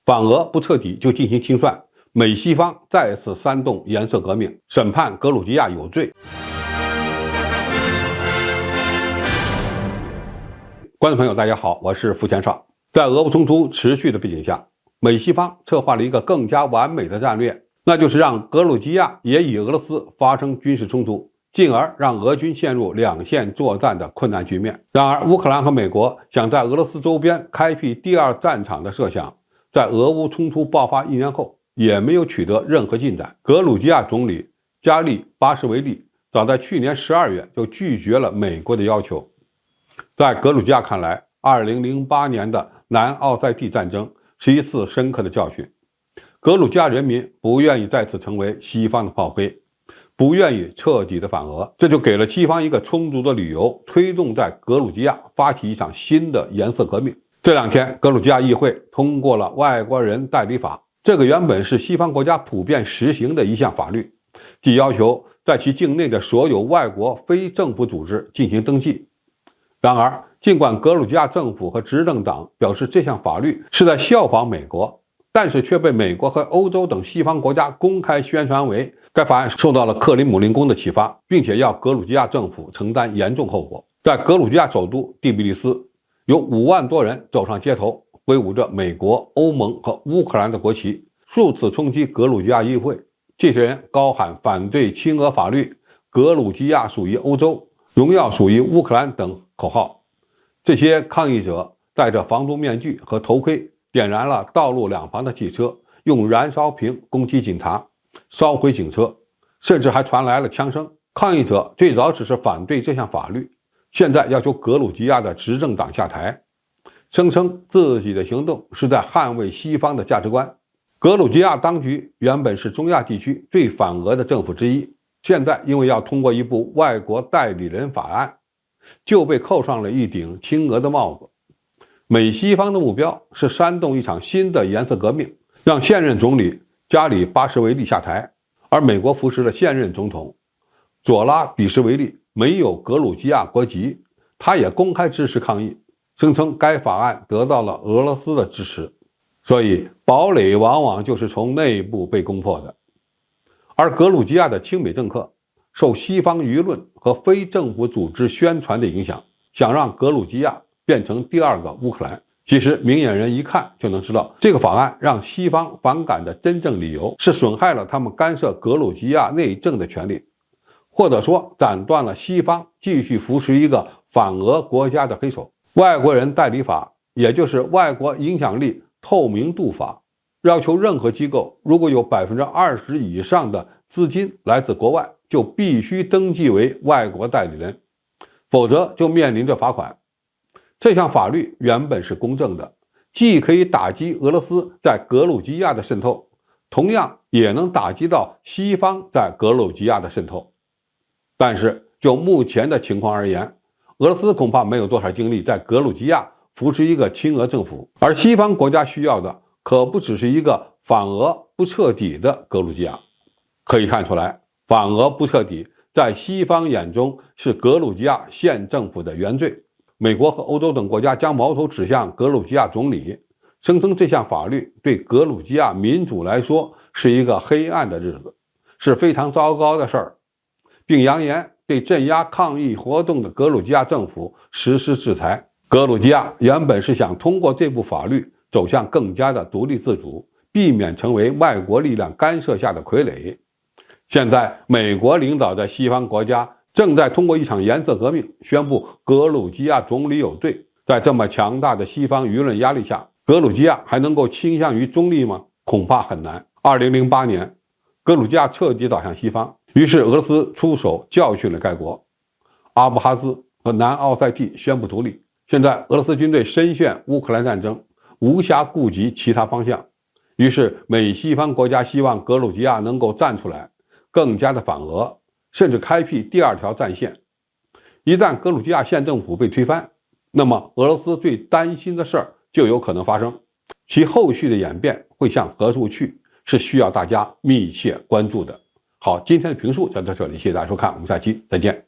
反俄不彻底就进行清算，美西方再次煽动颜色革命，审判格鲁吉亚有罪。观众朋友，大家好，我是付前少。在俄乌冲突持续的背景下，美西方策划了一个更加完美的战略，那就是让格鲁吉亚也与俄罗斯发生军事冲突，进而让俄军陷入两线作战的困难局面。然而，乌克兰和美国想在俄罗斯周边开辟第二战场的设想，在俄乌冲突爆发1年后也没有取得任何进展。格鲁吉亚总理加利巴什维利早在去年12月就拒绝了美国的要求。在格鲁吉亚看来，2008年的南奥塞梯战争是一次深刻的教训。格鲁吉亚人民不愿意再次成为西方的炮灰，不愿意彻底的反俄，这就给了西方一个充足的理由，推动在格鲁吉亚发起一场新的颜色革命。这2天，格鲁吉亚议会通过了外国人代理法，这个原本是西方国家普遍实行的一项法律，即要求在其境内的所有外国非政府组织进行登记。然而，尽管格鲁吉亚政府和执政党表示这项法律是在效仿美国，但是却被美国和欧洲等西方国家公开宣传为该法案受到了克里姆林宫的启发，并且要格鲁吉亚政府承担严重后果。在格鲁吉亚首都第比利斯，有5万多人走上街头，挥舞着美国、欧盟和乌克兰的国旗，数次冲击格鲁吉亚议会。这些人高喊反对亲俄法律、格鲁吉亚属于欧洲、荣耀属于乌克兰等口号。这些抗议者戴着防毒面具和头盔，点燃了道路两旁的汽车，用燃烧瓶攻击警察，烧毁警车，甚至还传来了枪声。抗议者最早只是反对这项法律，现在要求格鲁吉亚的执政党下台，声称自己的行动是在捍卫西方的价值观。格鲁吉亚当局原本是中亚地区最反俄的政府之一，现在因为要通过一部外国代理人法案，就被扣上了一顶亲俄的帽子。美西方的目标是煽动一场新的颜色革命，让现任总理加里巴什维利下台，而美国扶持的现任总统佐拉比什维利没有格鲁吉亚国籍，他也公开支持抗议，声称该法案得到了俄罗斯的支持。所以堡垒往往就是从内部被攻破的。而格鲁吉亚的亲美政客受西方舆论和非政府组织宣传的影响，想让格鲁吉亚变成第2个乌克兰。其实明眼人一看就能知道，这个法案让西方反感的真正理由是损害了他们干涉格鲁吉亚内政的权利，或者说斩断了西方继续扶持一个反俄国家的黑手。外国人代理法，也就是外国影响力透明度法，要求任何机构如果有20%以上的资金来自国外，就必须登记为外国代理人，否则就面临着罚款。这项法律原本是公正的，既可以打击俄罗斯在格鲁吉亚的渗透，同样也能打击到西方在格鲁吉亚的渗透。但是就目前的情况而言，俄罗斯恐怕没有多少精力在格鲁吉亚扶持一个亲俄政府，而西方国家需要的可不只是一个反俄不彻底的格鲁吉亚。可以看出来，反俄不彻底在西方眼中是格鲁吉亚现政府的原罪。美国和欧洲等国家将矛头指向格鲁吉亚总理，声称这项法律对格鲁吉亚民主来说是一个黑暗的日子，是非常糟糕的事儿，并扬言对镇压抗议活动的格鲁吉亚政府实施制裁。格鲁吉亚原本是想通过这部法律走向更加的独立自主，避免成为外国力量干涉下的傀儡。现在美国领导的西方国家正在通过一场颜色革命宣布格鲁吉亚总理有罪。在这么强大的西方舆论压力下，格鲁吉亚还能够倾向于中立吗？恐怕很难。2008年，格鲁吉亚彻底倒向西方，于是俄罗斯出手教训了该国，阿布哈兹和南奥塞梯宣布独立。现在俄罗斯军队深陷乌克兰战争，无暇顾及其他方向，于是美西方国家希望格鲁吉亚能够站出来，更加的反俄，甚至开辟第2条战线。一旦格鲁吉亚县政府被推翻，那么俄罗斯最担心的事儿就有可能发生，其后续的演变会向何处去，是需要大家密切关注的。好，今天的评述就到这里，谢谢大家收看，我们下期再见。